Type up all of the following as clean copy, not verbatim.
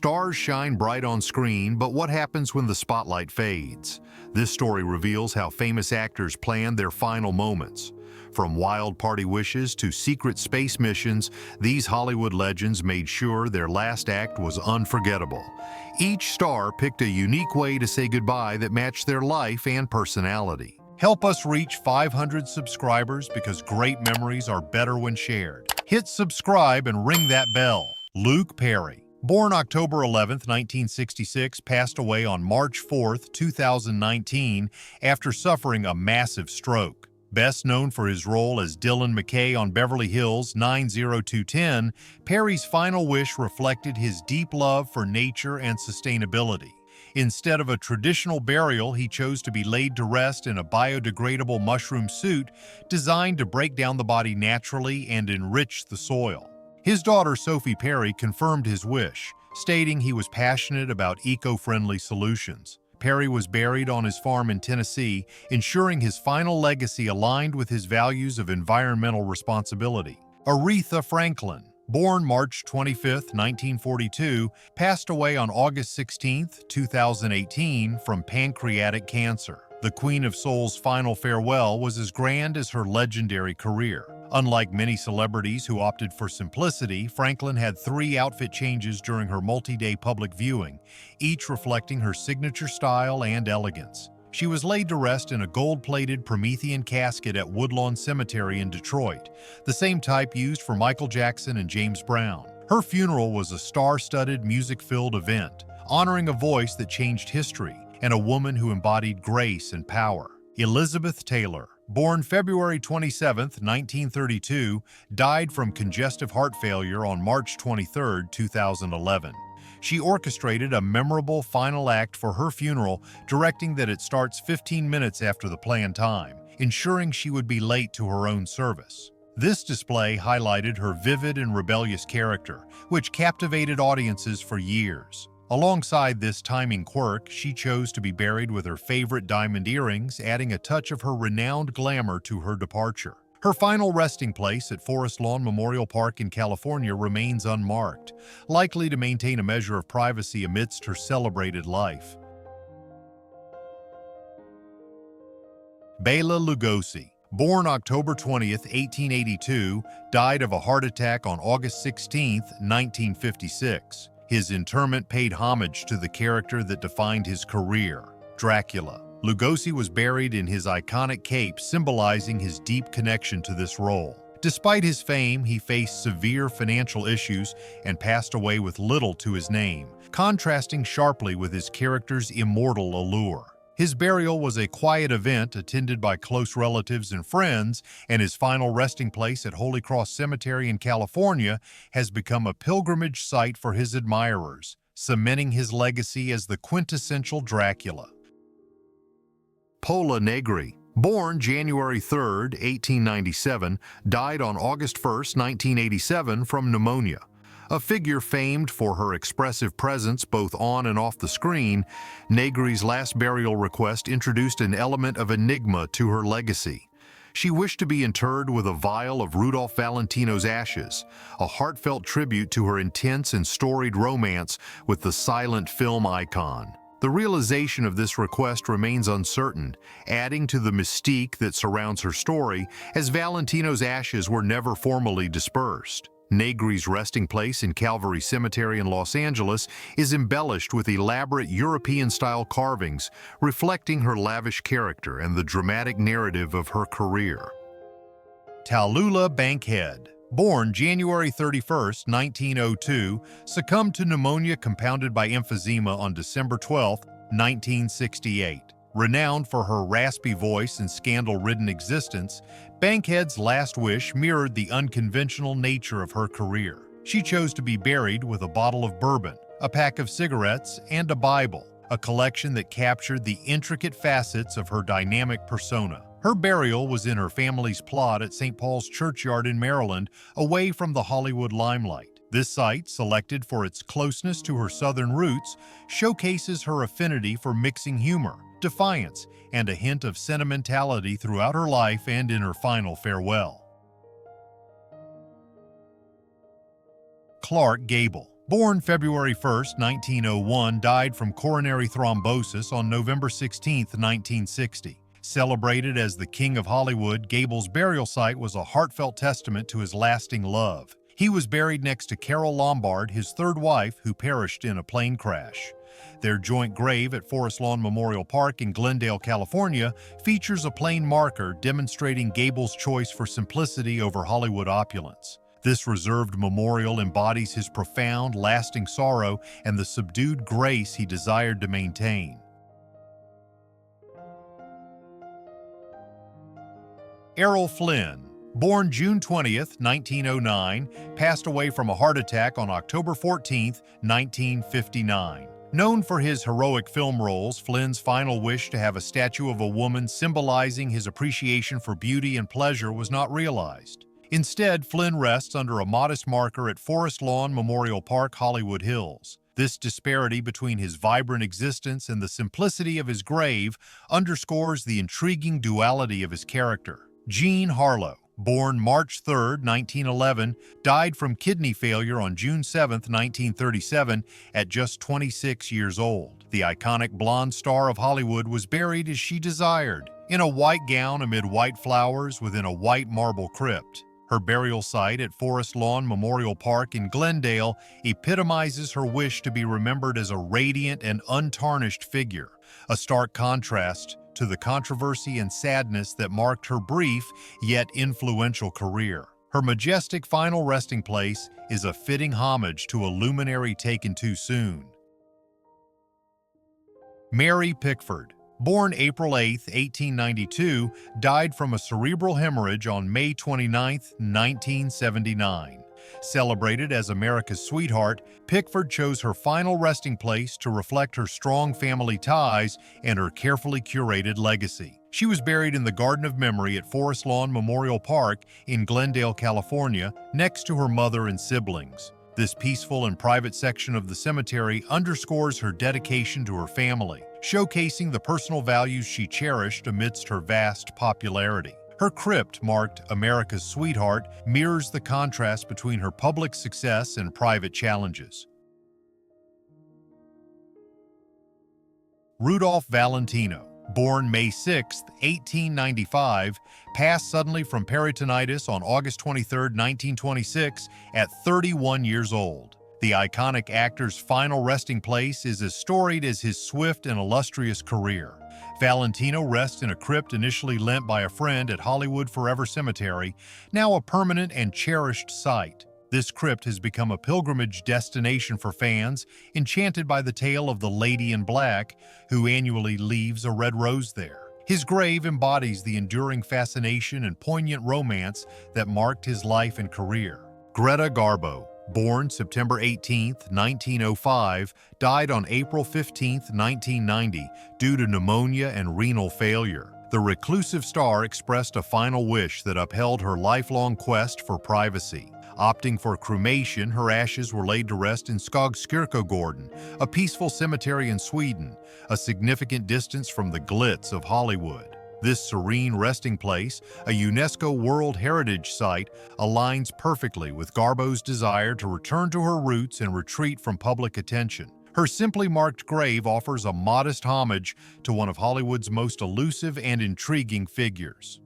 Stars shine bright on screen, but what happens when the spotlight fades? This story reveals how famous actors planned their final moments. From wild party wishes to secret space missions, these Hollywood legends made sure their last act was unforgettable. Each star picked a unique way to say goodbye that matched their life and personality. Help us reach 500 subscribers because great memories are better when shared. Hit subscribe and ring that bell. Luke Perry, born October 11, 1966, passed away on March 4, 2019, after suffering a massive stroke. Best known for his role as Dylan McKay on Beverly Hills 90210, Perry's final wish reflected his deep love for nature and sustainability. Instead of a traditional burial, he chose to be laid to rest in a biodegradable mushroom suit designed to break down the body naturally and enrich the soil. His daughter, Sophie Perry, confirmed his wish, stating he was passionate about eco-friendly solutions. Perry was buried on his farm in Tennessee, ensuring his final legacy aligned with his values of environmental responsibility. Aretha Franklin, born March 25, 1942, passed away on August 16, 2018, from pancreatic cancer. The Queen of Soul's final farewell was as grand as her legendary career. Unlike many celebrities who opted for simplicity, Franklin had 3 outfit changes during her multi-day public viewing, each reflecting her signature style and elegance. She was laid to rest in a gold-plated Promethean casket at Woodlawn Cemetery in Detroit, the same type used for Michael Jackson and James Brown. Her funeral was a star-studded, music-filled event, honoring a voice that changed history and a woman who embodied grace and power. Elizabeth Taylor, born February 27, 1932, died from congestive heart failure on March 23, 2011. She orchestrated a memorable final act for her funeral, directing that it starts 15 minutes after the planned time, ensuring she would be late to her own service. This display highlighted her vivid and rebellious character, which captivated audiences for years. Alongside this timing quirk, she chose to be buried with her favorite diamond earrings, adding a touch of her renowned glamour to her departure. Her final resting place at Forest Lawn Memorial Park in California remains unmarked, likely to maintain a measure of privacy amidst her celebrated life. Bela Lugosi, born October 20, 1882, died of a heart attack on August 16, 1956. His interment paid homage to the character that defined his career, Dracula. Lugosi was buried in his iconic cape, symbolizing his deep connection to this role. Despite his fame, he faced severe financial issues and passed away with little to his name, contrasting sharply with his character's immortal allure. His burial was a quiet event attended by close relatives and friends, and his final resting place at Holy Cross Cemetery in California has become a pilgrimage site for his admirers, cementing his legacy as the quintessential Dracula. Pola Negri, born January 3, 1897, died on August 1, 1987, from pneumonia. A figure famed for her expressive presence both on and off the screen, Negri's last burial request introduced an element of enigma to her legacy. She wished to be interred with a vial of Rudolph Valentino's ashes, a heartfelt tribute to her intense and storied romance with the silent film icon. The realization of this request remains uncertain, adding to the mystique that surrounds her story, as Valentino's ashes were never formally dispersed. Negri's resting place in Calvary Cemetery in Los Angeles is embellished with elaborate European-style carvings, reflecting her lavish character and the dramatic narrative of her career. Tallulah Bankhead, born January 31, 1902, succumbed to pneumonia compounded by emphysema on December 12, 1968. Renowned for her raspy voice and scandal-ridden existence, Bankhead's last wish mirrored the unconventional nature of her career. She chose to be buried with a bottle of bourbon, a pack of cigarettes, and a Bible, a collection that captured the intricate facets of her dynamic persona. Her burial was in her family's plot at St. Paul's Churchyard in Maryland, away from the Hollywood limelight. This site, selected for its closeness to her southern roots, showcases her affinity for mixing humor, defiance, and a hint of sentimentality throughout her life and in her final farewell. Clark Gable, Born February 1, 1901, died from coronary thrombosis on November 16, 1960. Celebrated as the King of Hollywood, Gable's burial site was a heartfelt testament to his lasting love. He was buried next to Carole Lombard, his third wife, who perished in a plane crash. Their joint grave at Forest Lawn Memorial Park in Glendale, California, features a plain marker demonstrating Gable's choice for simplicity over Hollywood opulence. This reserved memorial embodies his profound, lasting sorrow and the subdued grace he desired to maintain. Errol Flynn, born June 20, 1909, passed away from a heart attack on October 14, 1959. Known for his heroic film roles, Flynn's final wish to have a statue of a woman symbolizing his appreciation for beauty and pleasure was not realized. Instead, Flynn rests under a modest marker at Forest Lawn Memorial Park, Hollywood Hills. This disparity between his vibrant existence and the simplicity of his grave underscores the intriguing duality of his character. Jean Harlow, born March 3, 1911, died from kidney failure on June 7, 1937, at just 26 years old. The iconic blonde star of Hollywood was buried as she desired, in a white gown amid white flowers within a white marble crypt. Her burial site at Forest Lawn Memorial Park in Glendale epitomizes her wish to be remembered as a radiant and untarnished figure, a stark contrast to the controversy and sadness that marked her brief yet influential career. Her majestic final resting place is a fitting homage to a luminary taken too soon. Mary Pickford, born April 8, 1892, died from a cerebral hemorrhage on May 29, 1979. Celebrated as America's sweetheart, Pickford chose her final resting place to reflect her strong family ties and her carefully curated legacy. She was buried in the Garden of Memory at Forest Lawn Memorial Park in Glendale, California, next to her mother and siblings. This peaceful and private section of the cemetery underscores her dedication to her family, showcasing the personal values she cherished amidst her vast popularity. Her crypt, marked America's Sweetheart, mirrors the contrast between her public success and private challenges. Rudolph Valentino, born May 6, 1895, passed suddenly from peritonitis on August 23, 1926, at 31 years old. The iconic actor's final resting place is as storied as his swift and illustrious career. Valentino rests in a crypt initially lent by a friend at Hollywood Forever Cemetery, now a permanent and cherished site. This crypt has become a pilgrimage destination for fans, enchanted by the tale of the Lady in Black, who annually leaves a red rose there. His grave embodies the enduring fascination and poignant romance that marked his life and career. Greta Garbo, born September 18, 1905, died on April 15, 1990, due to pneumonia and renal failure. The reclusive star expressed a final wish that upheld her lifelong quest for privacy. Opting for cremation, her ashes were laid to rest in Skogskyrkogården, a peaceful cemetery in Sweden, a significant distance from the glitz of Hollywood. This serene resting place, a UNESCO World Heritage Site, aligns perfectly with Garbo's desire to return to her roots and retreat from public attention. Her simply marked grave offers a modest homage to one of Hollywood's most elusive and intriguing figures.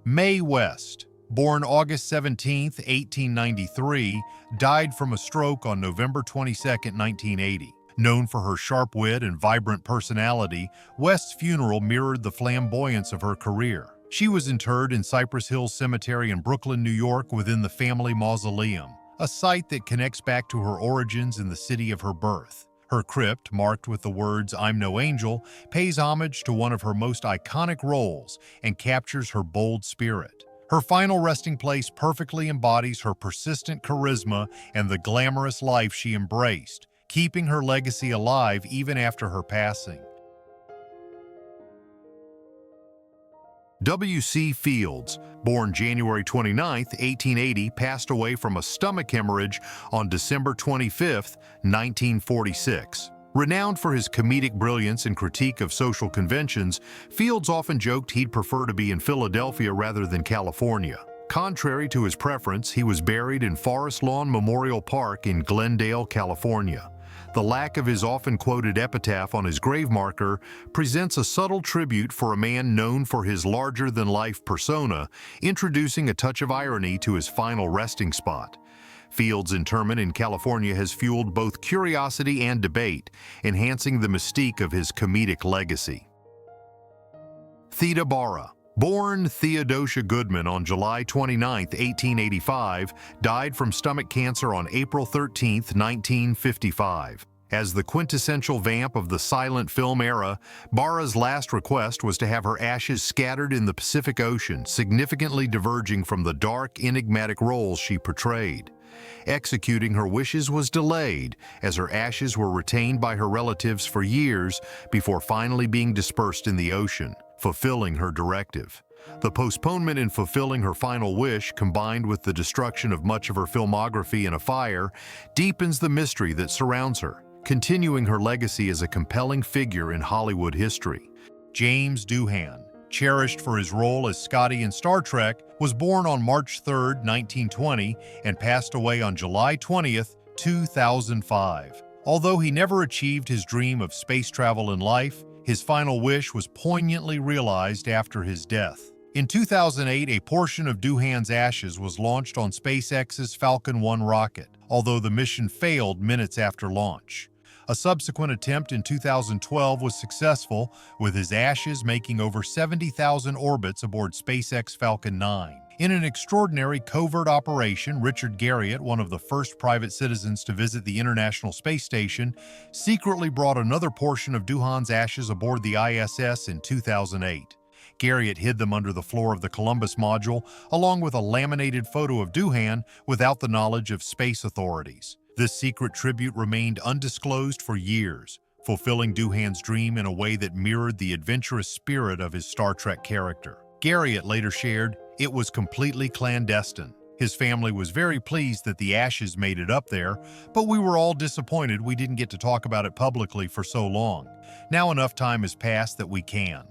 Mae West, born August 17, 1893, died from a stroke on November 22, 1980. Known for her sharp wit and vibrant personality, West's funeral mirrored the flamboyance of her career. She was interred in Cypress Hills Cemetery in Brooklyn, New York, within the family mausoleum, a site that connects back to her origins in the city of her birth. Her crypt, marked with the words "I'm no angel," pays homage to one of her most iconic roles and captures her bold spirit. Her final resting place perfectly embodies her persistent charisma and the glamorous life she embraced, keeping her legacy alive even after her passing. W.C. Fields, born January 29, 1880, passed away from a stomach hemorrhage on December 25, 1946. Renowned for his comedic brilliance and critique of social conventions, Fields often joked he'd prefer to be in Philadelphia rather than California. Contrary to his preference, he was buried in Forest Lawn Memorial Park in Glendale, California. The lack of his often-quoted epitaph on his grave marker presents a subtle tribute for a man known for his larger-than-life persona, introducing a touch of irony to his final resting spot. Field's interment in California has fueled both curiosity and debate, enhancing the mystique of his comedic legacy. Theda Bara. Born Theodosia Goodman on July 29, 1885, died from stomach cancer on April 13, 1955. As the quintessential vamp of the silent film era, Bara's last request was to have her ashes scattered in the Pacific Ocean, significantly diverging from the dark, enigmatic roles she portrayed. Executing her wishes was delayed, as her ashes were retained by her relatives for years before finally being dispersed in the ocean, fulfilling her directive. The postponement in fulfilling her final wish, combined with the destruction of much of her filmography in a fire, deepens the mystery that surrounds her, continuing her legacy as a compelling figure in Hollywood history. James Doohan, cherished for his role as Scotty in Star Trek, was born on March 3, 1920, and passed away on July 20, 2005. Although he never achieved his dream of space travel in life, his final wish was poignantly realized after his death. In 2008, a portion of Doohan's ashes was launched on SpaceX's Falcon 1 rocket, although the mission failed minutes after launch. A subsequent attempt in 2012 was successful, with his ashes making over 70,000 orbits aboard SpaceX Falcon 9. In an extraordinary covert operation, Richard Garriott, one of the first private citizens to visit the International Space Station, secretly brought another portion of Doohan's ashes aboard the ISS in 2008. Garriott hid them under the floor of the Columbus module, along with a laminated photo of Doohan, without the knowledge of space authorities. This secret tribute remained undisclosed for years, fulfilling Doohan's dream in a way that mirrored the adventurous spirit of his Star Trek character. Garriott later shared, "It was completely clandestine. His family was very pleased that the ashes made it up there, but we were all disappointed we didn't get to talk about it publicly for so long. Now enough time has passed that we can."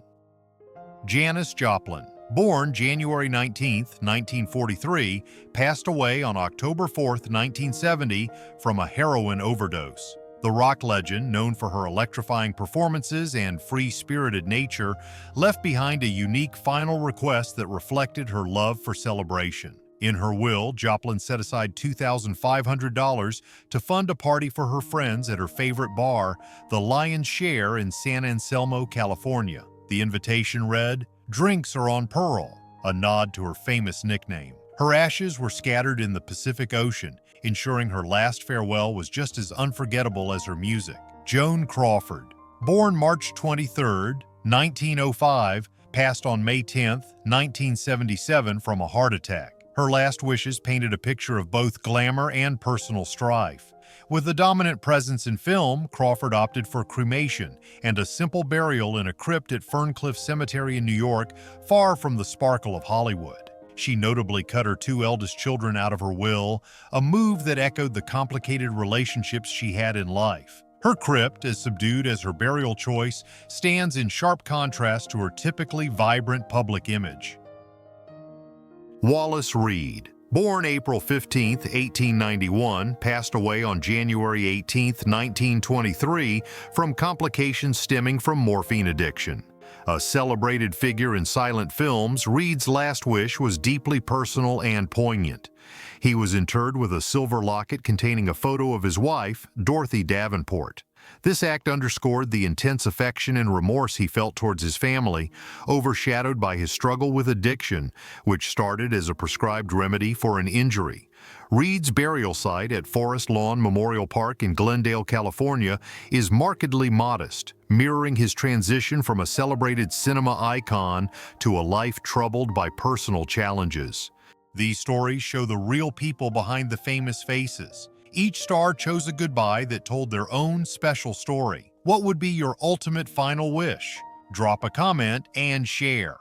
Janis Joplin, born January 19, 1943, passed away on October 4, 1970, from a heroin overdose. The rock legend, known for her electrifying performances and free-spirited nature, left behind a unique final request that reflected her love for celebration. In her will, Joplin set aside $2,500 to fund a party for her friends at her favorite bar, the Lion's Share in San Anselmo, California. The invitation read, "Drinks are on Pearl," a nod to her famous nickname. Her ashes were scattered in the Pacific Ocean, ensuring her last farewell was just as unforgettable as her music. Joan Crawford, born March 23, 1905, passed on May 10, 1977 from a heart attack. Her last wishes painted a picture of both glamour and personal strife. With a dominant presence in film, Crawford opted for cremation and a simple burial in a crypt at Ferncliff Cemetery in New York, far from the sparkle of Hollywood. She notably cut her two eldest children out of her will, a move that echoed the complicated relationships she had in life. Her crypt, as subdued as her burial choice, stands in sharp contrast to her typically vibrant public image. Wallace Reid, born April 15, 1891, passed away on January 18, 1923, from complications stemming from morphine addiction. A celebrated figure in silent films, Reid's last wish was deeply personal and poignant. He was interred with a silver locket containing a photo of his wife, Dorothy Davenport. This act underscored the intense affection and remorse he felt towards his family, overshadowed by his struggle with addiction, which started as a prescribed remedy for an injury. Reid's burial site at Forest Lawn Memorial Park in Glendale, California, is markedly modest, mirroring his transition from a celebrated cinema icon to a life troubled by personal challenges. These stories show the real people behind the famous faces. Each star chose a goodbye that told their own special story. What would be your ultimate final wish? Drop a comment and share.